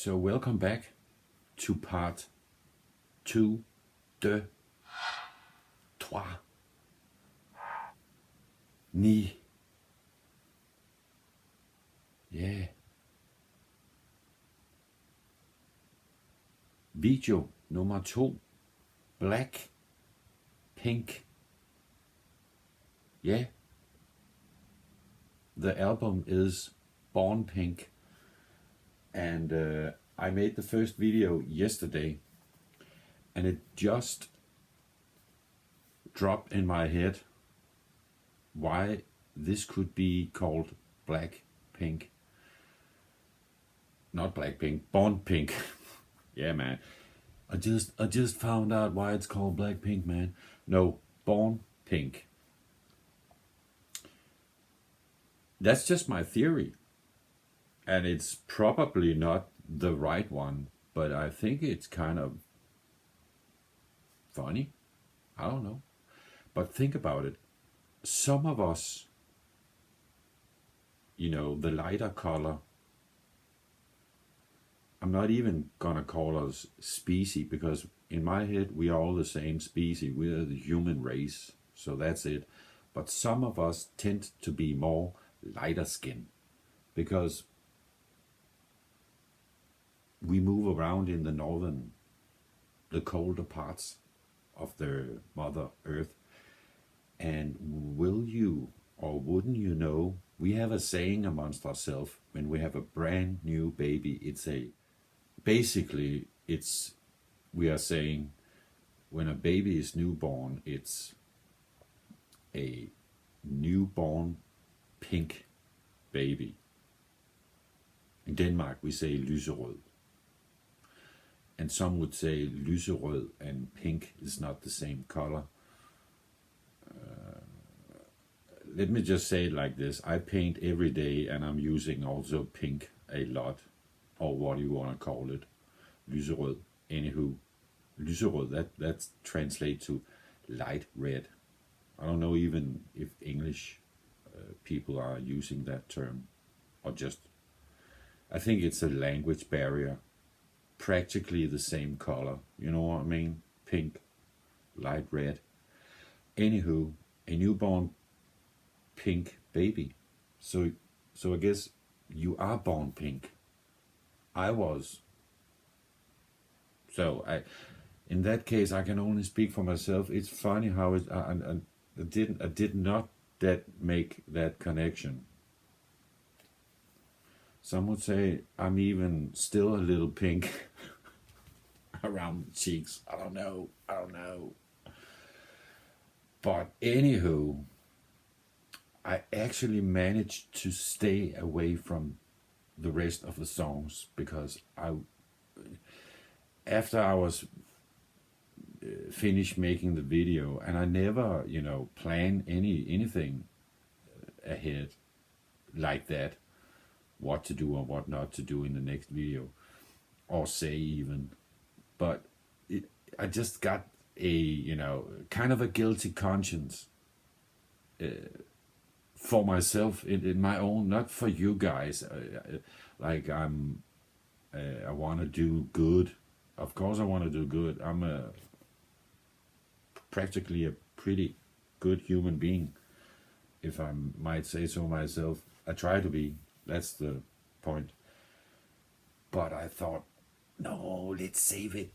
So welcome back to part 2, 3, 9. Yeah. Video nummer 2. BLACKPINK. Yeah. The album is Born Pink. And I made the first video yesterday. And it just dropped in my head why this could be called BLACKPINK. Not Blackpink, Born Pink. Yeah, man. I just found out why it's called BLACKPINK, man. No, Born Pink. That's just my theory. And it's probably not the right one, but I think it's kind of funny. I don't know. But think about it. Some of us, the lighter color, I'm not even gonna call us species, because in my head we are all the same species. We're the human race, so that's it. But some of us tend to be more lighter skin because we move around in the colder parts of the Mother Earth. And will you or wouldn't you know, we have a saying amongst ourselves when we have a brand new baby. We are saying when a baby is newborn, it's a newborn pink baby. In Denmark we say lyserød. And some would say lyserød and pink is not the same color. Let me just say it like this. I paint every day and I'm using also pink a lot. Or what you want to call it. Lyserød. Anywho. Lyserød, that translates to light red. I don't know even if English people are using that term. Or just, I think it's a language barrier. Practically the same color. You know what I mean? Pink, light red. Anywho, a newborn pink baby. So I guess you are born pink. I was. So in that case, I can only speak for myself. It's funny how I did not make that connection. Some would say I'm even still a little pink around the cheeks. I don't know. But anywho, I actually managed to stay away from the rest of the songs because after I was finished making the video, and I never, plan anything ahead like that, what to do or what not to do in the next video, or say even, but I just got a, kind of a guilty conscience for myself in my own, not for you guys. Like I want to do good. Of course I want to do good. I'm practically a pretty good human being, if I might say so myself. I try to be. That's the point. But I thought, no, let's save it.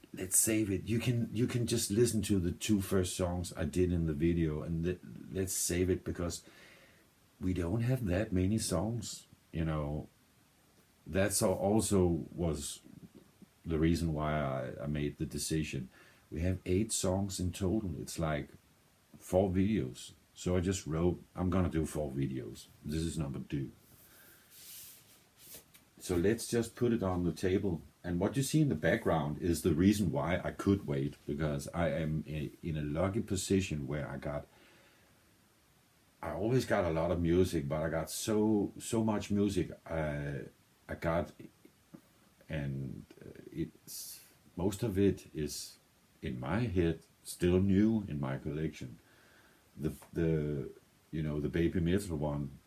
You can just listen to the 2 first songs I did in the video, and let's save it, because we don't have that many songs. That's also was the reason why I made the decision. We have 8 songs in total. It's like 4 videos. So I just wrote, I'm gonna do 4 videos. This is number 2. So let's just put it on the table. And what you see in the background is the reason why I could wait, because I am in a lucky position where I always got a lot of music, but I got so much music I got, and it's most of it is in my head still new in my collection. The Baby Metal one,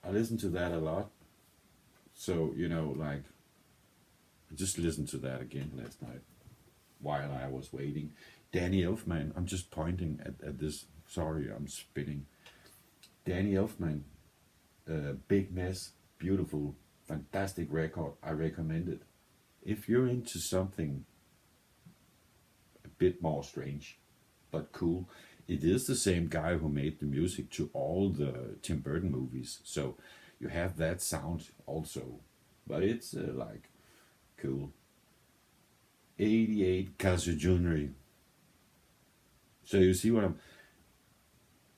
I listen to that a lot. So I just listened to that again last night while I was waiting. Danny Elfman, I'm just pointing at this. Sorry, I'm spinning. Danny Elfman, Big Mess, beautiful, fantastic record. I recommend it. If you're into something a bit more strange, but cool, it is the same guy who made the music to all the Tim Burton movies. So you have that sound also. But it's like cool. 88 Kazujunri. So you see what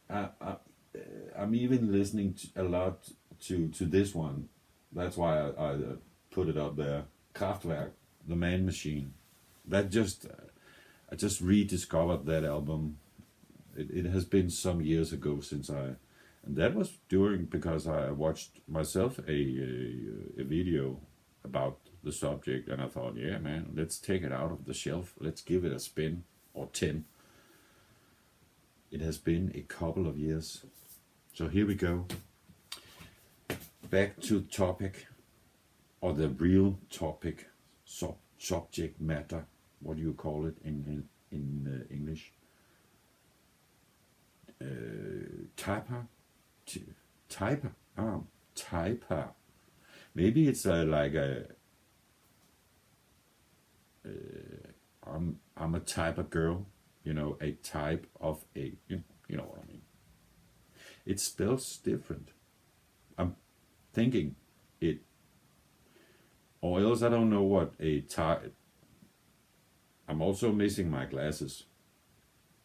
I'm even listening a lot to this one. That's why I put it up there. Kraftwerk, The Man Machine. That I just rediscovered that album. It has been some years ago since and that was because I watched myself a video about the subject, and I thought, yeah, man, let's take it out of the shelf. Let's give it a spin, or 10. It has been a couple of years. So here we go. Back to topic, or the real topic, subject matter. What do you call it in English? Typa. Typa. Maybe it's like I'm a type of girl, a type of a, you know what I mean. It spells different. I'm thinking it, or else I don't know what a type. I'm also missing my glasses.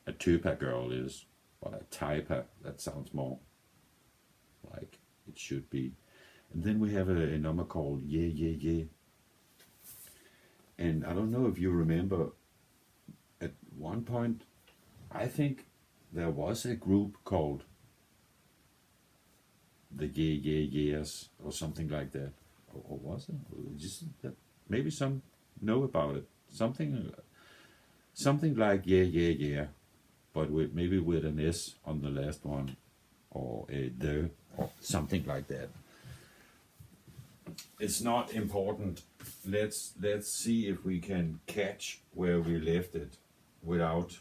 A Typa Girl is, but a Typa, that sounds more like it should be. And then we have a number called Yeah Yeah Yeah. And I don't know if you remember, at one point, I think there was a group called the Yeah Yeah Yeahs or something like that. Or was it? Just that maybe some know about it. Something like Yeah Yeah Yeah, but maybe with an S on the last one, or a the, or something like that. It's not important. Let's see if we can catch where we left it without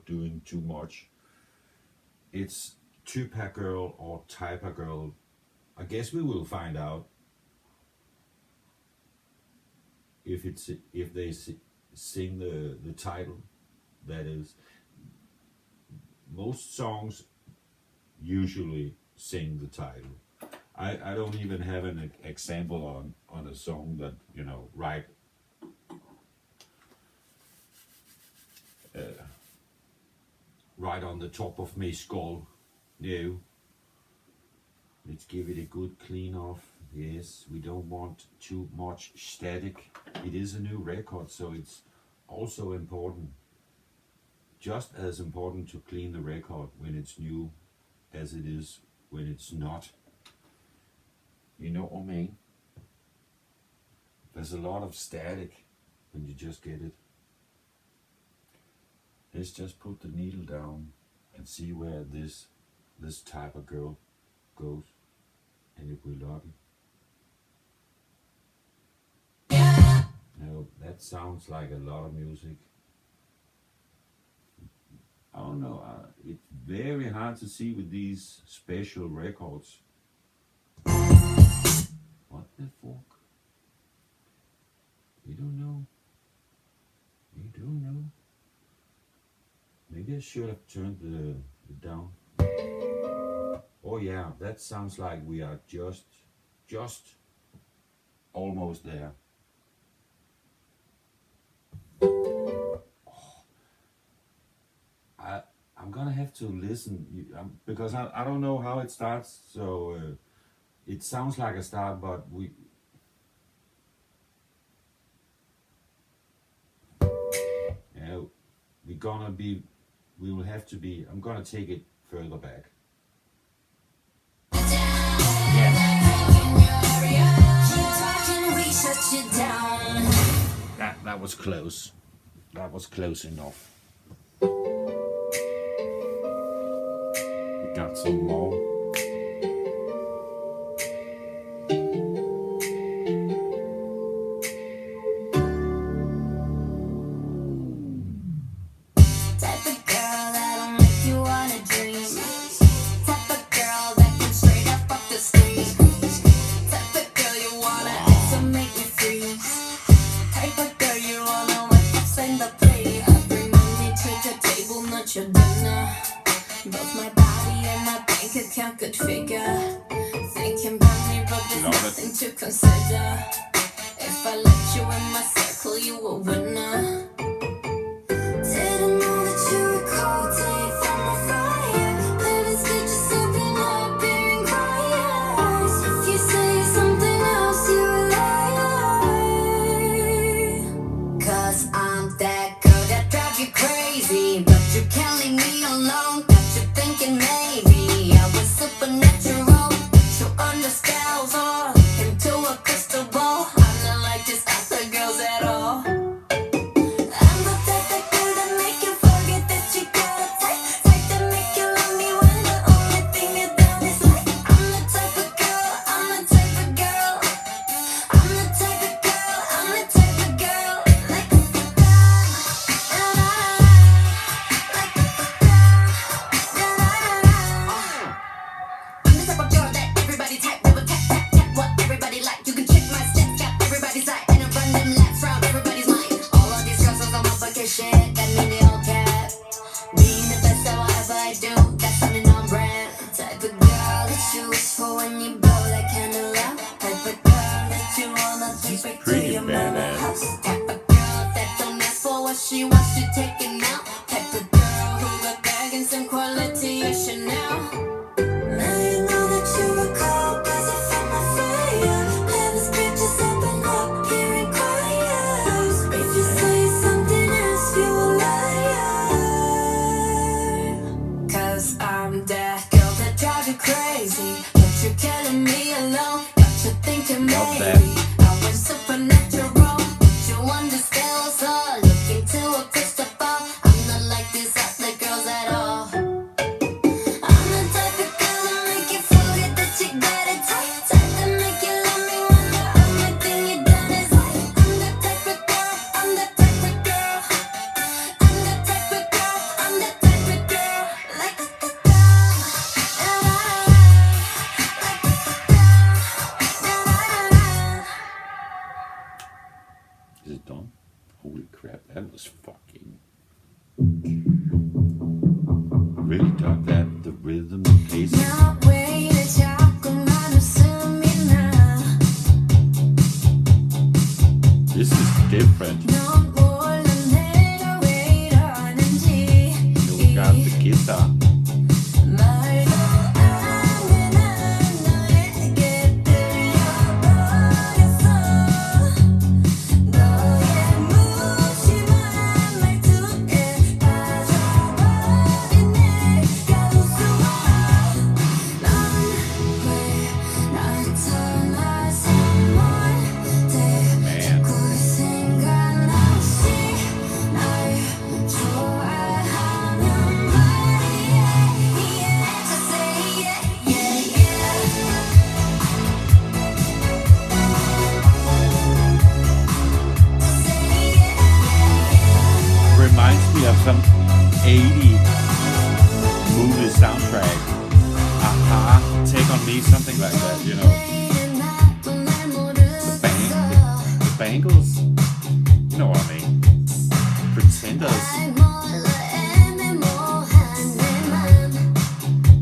doing too much. It's Typa Girl or Typa Girl. I guess we will find out if they sing the title. That is, most songs usually sing the title. I don't even have an example on a song that, right on the top of my skull. No. Let's give it a good clean off. Yes, we don't want too much static. It is a new record, so it's also important, just as important, to clean the record when it's new as it is when it's not. You know what I mean? There's a lot of static when you just get it. Let's just put the needle down and see where this type of girl goes, and if we're lucky. No, that sounds like a lot of music. I don't know, it's very hard to see with these special records. What the fuck? We don't know. Maybe I should have turned the down. Oh yeah, that sounds like we are just almost there. I'm gonna have to listen because I don't know how it starts, so it sounds like a start, but we will have to be, I'm gonna take it further back. That was close. That was close enough. We got some more. Type of girl that'll make you wanna dream. Type of girl that can straight up off the street. Type of girl you wanna have to make me freeze. Type of girl you wanna wake up in the play. Bring money to the table, not your dinner. Both my body and my bank account could figure. Thinking about me, but there's nothing to consider. If I let you in my circle, you a winner. Didn't know that you were cold till you found my fire. But it's good just open up here and quiet. If you say something else, you're a liar. 'Cause I'm that girl that drives you crazy, but you can't leave me alone. Got you thinking maybe I was supernatural. You understand, all into a crystal ball. I'm not like these other girls at all. I'm the type of girl that make you forget that you got a type. Type that make you love me when the only thing you done is like. I'm the type of girl, I'm the type of girl. I'm the type of girl, I'm the type of girl. Like a I'm the type of girl that everybody type, never tap, tap, tap what everybody like. You can check my stats, got everybody's side, and I run them laps round everybody's mind. All of these girls on my bucket shit, that mean they all cap. Being the best at whatever I do, that's something on brand. Type of girl that you wish for when you blow that candle out. Type of girl that you wanna take back to pretty your mama badass. house. Type of girl that don't ask for what she wants, you taking out. Type of girl who got bag and some quality of Chanel. Now you know that you were cold 'cause you found my fire. Heaven's bridges open up here and quiet. If you say something else, you a liar. 'Cause I'm that girl that drives you crazy, but you're killing me alone. Got you thinking Love that. maybe I was supernatural. You understand, so look into a crystal ball. I'm not like these other girls at all. I'm the type of girl that make you forget that you got it tight. Type that make you love me when the only thing you done is like. I'm the type of girl, I'm the type of girl. I'm the type of girl, I'm the type of girl. Like a Is it done? Holy crap, that was fucking... Really dug that, the rhythm, the pace. This is different. You got the guitar. Reminds me of some 80 movie soundtrack. Aha, Take on Me, something like that, you know. The Bangles, you know what I mean. Pretenders,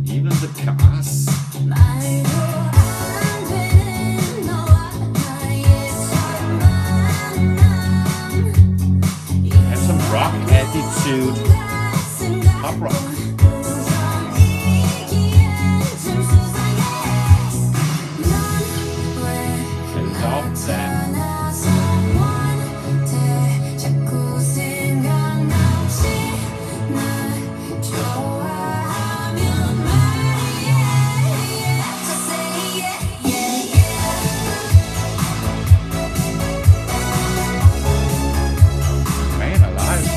even the Cars. Have some rock attitude, pop rock. I love that. Man alive.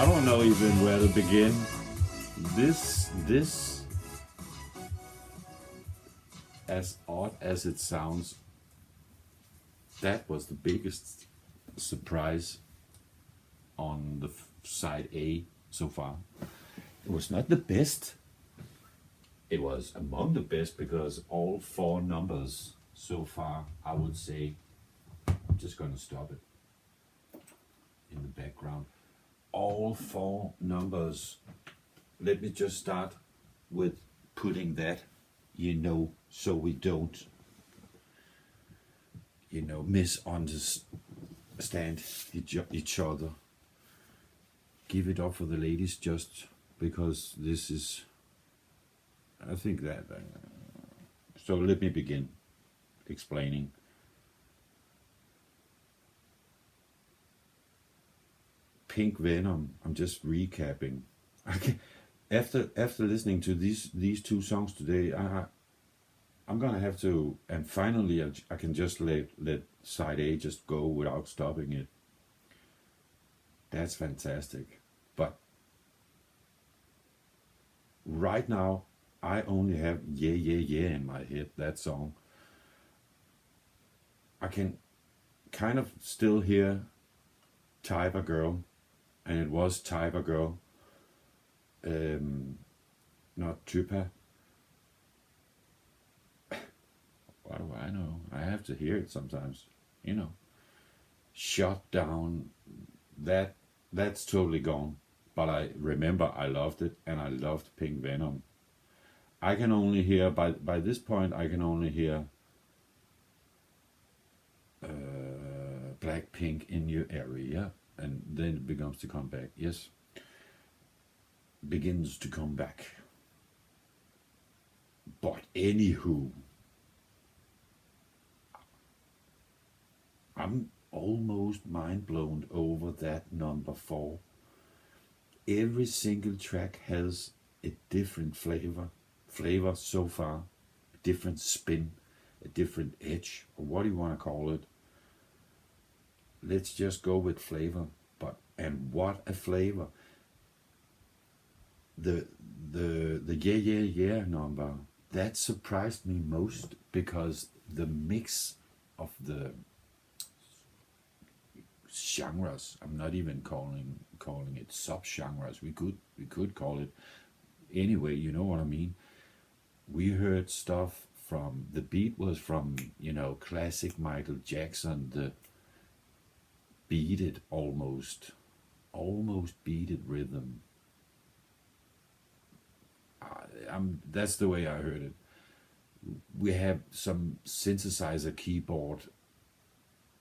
I don't know even where to begin. This, as odd as it sounds, that was the biggest surprise on the side A so far. It was not the best. It was among the best because all 4 numbers so far, I would say, I'm just gonna stop it in the background. All 4 numbers. Let me just start with putting that, so we don't, misunderstand each other. Give it up for the ladies just because this is, I think that, so let me begin explaining. Pink Venom, I'm just recapping. After listening to these 2 songs today, I'm gonna have to, and finally I can just let side A just go without stopping it. That's fantastic. But right now I only have Yeah Yeah Yeah in my head, that song. I can kind of still hear Typa Girl, and it was Typa Girl, not Typa. What do I know? I have to hear it sometimes, Shut Down, that's totally gone. But I remember I loved it, and I loved Pink Venom. I can only hear, by this point, I can only hear BLACKPINK In Your Area, and then it begins to come back. Yes, begins to come back. But anywho, I'm almost mind blown over that number 4. Every single track has a different flavor so far, a different spin, a different edge, or what do you want to call it. Let's just go with flavor. And what a flavor. The Yeah Yeah Yeah number, that surprised me most because the mix of the genres, I'm not even calling it sub-genres, we could call it anyway, you know what I mean. We heard stuff from, the beat was from, classic Michael Jackson, the beated almost beated rhythm. That's the way I heard it. We have some synthesizer keyboard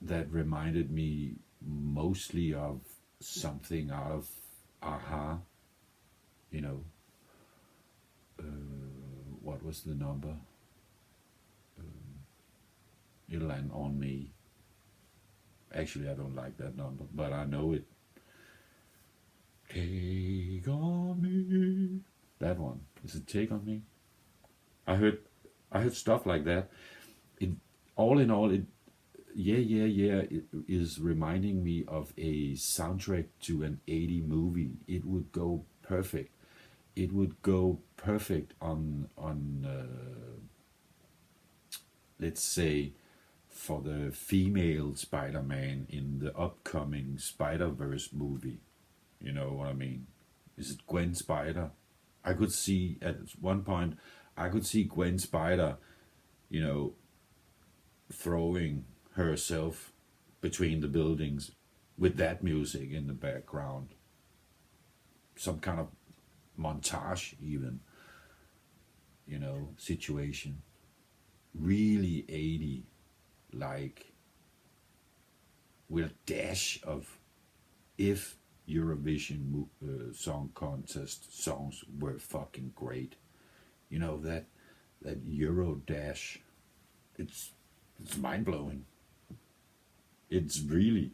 that reminded me mostly of something out of Aha. What was the number? It'll Land On Me. Actually, I don't like that number, but I know it. Take on me. That one. Is it Take On Me? I heard stuff like that. All in all, Yeah Yeah Yeah it is reminding me of a soundtrack to an 80 movie. It would go perfect. It would go perfect on let's say, for the female Spider-Man in the upcoming Spider-Verse movie. You know what I mean? Is it Gwen Spider? I could see at one point, Gwen Spider, throwing herself between the buildings with that music in the background. Some kind of montage even, situation. Really 80, like with a dash of, if Eurovision Song Contest songs were fucking great. That Euro dash, it's mind blowing. It's really,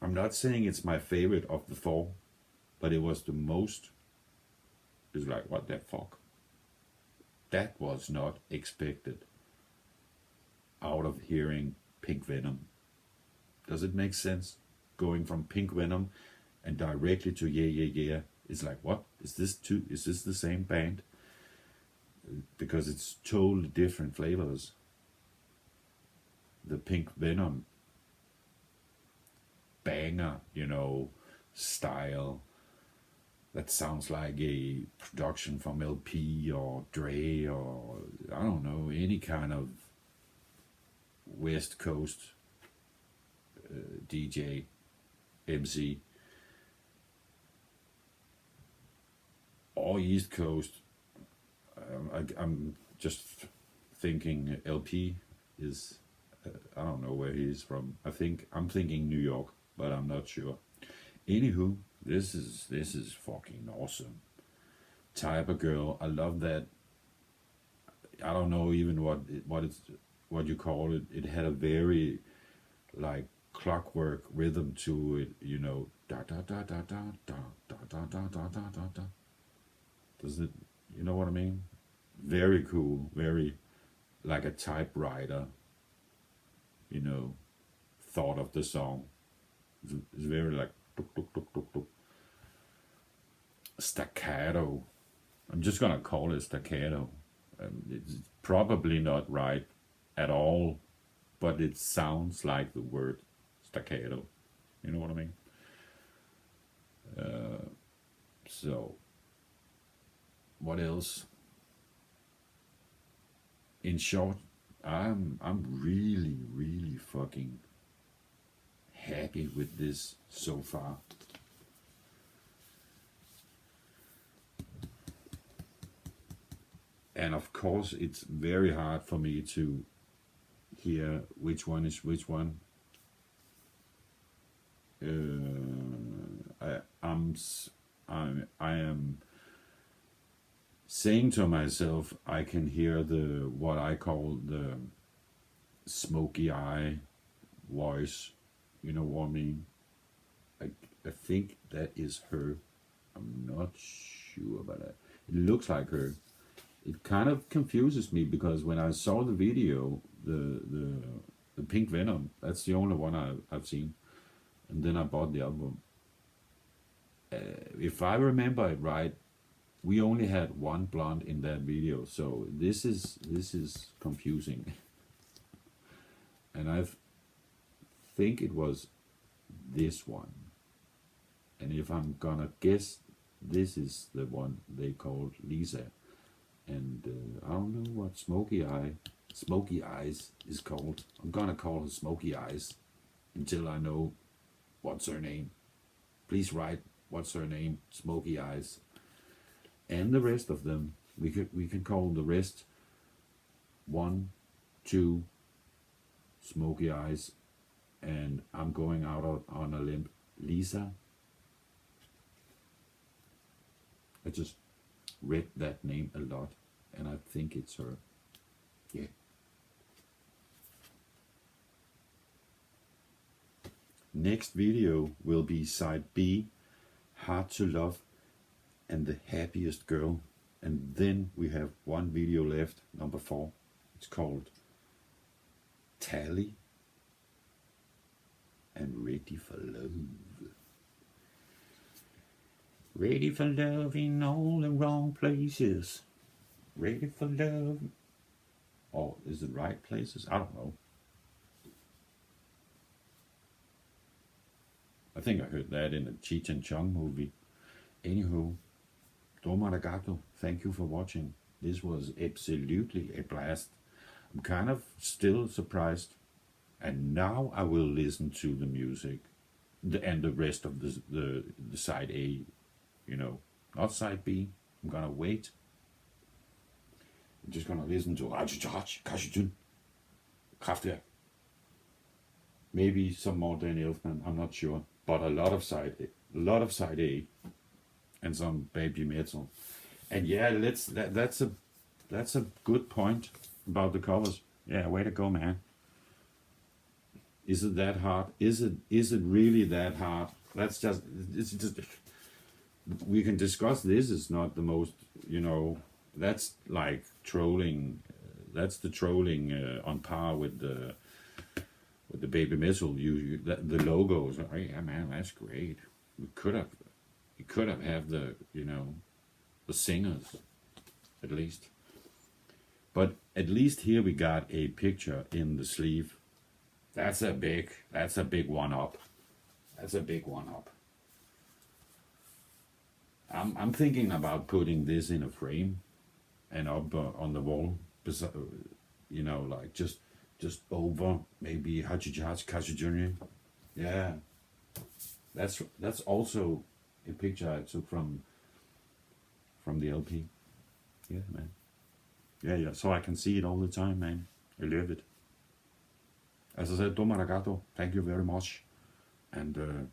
I'm not saying it's my favorite of the 4, but it was the most. It's like, what the fuck? That was not expected out of hearing Pink Venom. Does it make sense? going from Pink Venom and directly to Yeah Yeah Yeah. It's like, what is this? Is this the same band? Because it's totally different flavors. The Pink Venom banger, style that sounds like a production from LP or Dre or I don't know, any kind of West Coast DJ, MC, or East Coast. I'm just thinking LP is, I don't know where he's from. I'm thinking New York, but I'm not sure. Anywho, this is fucking awesome. Typa Girl, I love that. I don't know even what you call it. It had a very like clockwork rhythm to it, Da da da da da da da da da da da da da. Does it? You know what I mean? Very cool. Very like a typewriter. Thought of the song. It's very like tuk, tuk, tuk, tuk, tuk. Staccato. I'm just gonna call it staccato. It's probably not right at all, but it sounds like the word staccato. You know what I mean? So, what else? In short, I'm really, really fucking happy with this so far. And of course, it's very hard for me to hear which one is which one. I am saying to myself, I can hear what I call the smoky eye voice. You know what I mean? I think that is her. I'm not sure about that. It looks like her. It kind of confuses me because when I saw the video, the Pink Venom, that's the only one I've seen, and then I bought the album. If I remember it right, we only had one blonde in that video, so this is confusing. And I think it was this one. And if I'm gonna guess, this is the one they called Lisa. And I don't know what Smoky Eyes is called. I'm gonna call her Smoky Eyes until I know what's her name. Please write what's her name, Smoky Eyes. And the rest of them, we can call the rest 1, 2, Smoky Eyes, and I'm going out on a limb, Lisa. I just read that name a lot, and I think it's her. Yeah. Next video will be side B, Hard to Love, and The Happiest Girl. And then we have one video left, number 4. It's called Tally and Ready for Love. Ready for love in all the wrong places. Ready for love. Oh, is it right places? I don't know. I think I heard that in a Cheech and Chong movie. Anywho, domo arigato. Thank you for watching. This was absolutely a blast. I'm kind of still surprised. And now I will listen to the music and the rest of the side A. Not side B. I'm gonna wait. I'm just gonna listen to Kraftwerk. Maybe some more Danny Elfman. I'm not sure, but a lot of side A, and some baby metal. And yeah, that's a good point about the covers. Yeah, way to go, man. Is it that hard? Is it really that hard? It's just we can discuss this. Is not the most, that's like trolling. That's the trolling on par with But the baby metal, the logos. Oh yeah, man, that's great. We could have had the the singers at least. But at least here we got a picture in the sleeve. That's a big one up. That's a big one up. I'm thinking about putting this in a frame and up on the wall, like just over maybe Hachijach Kashijunye. Yeah, that's also a picture I took from the LP. Yeah, man. Yeah. So I can see it all the time, man. I love it. As I said, domo arigato. Thank you very much, and I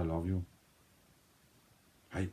love you. Hi.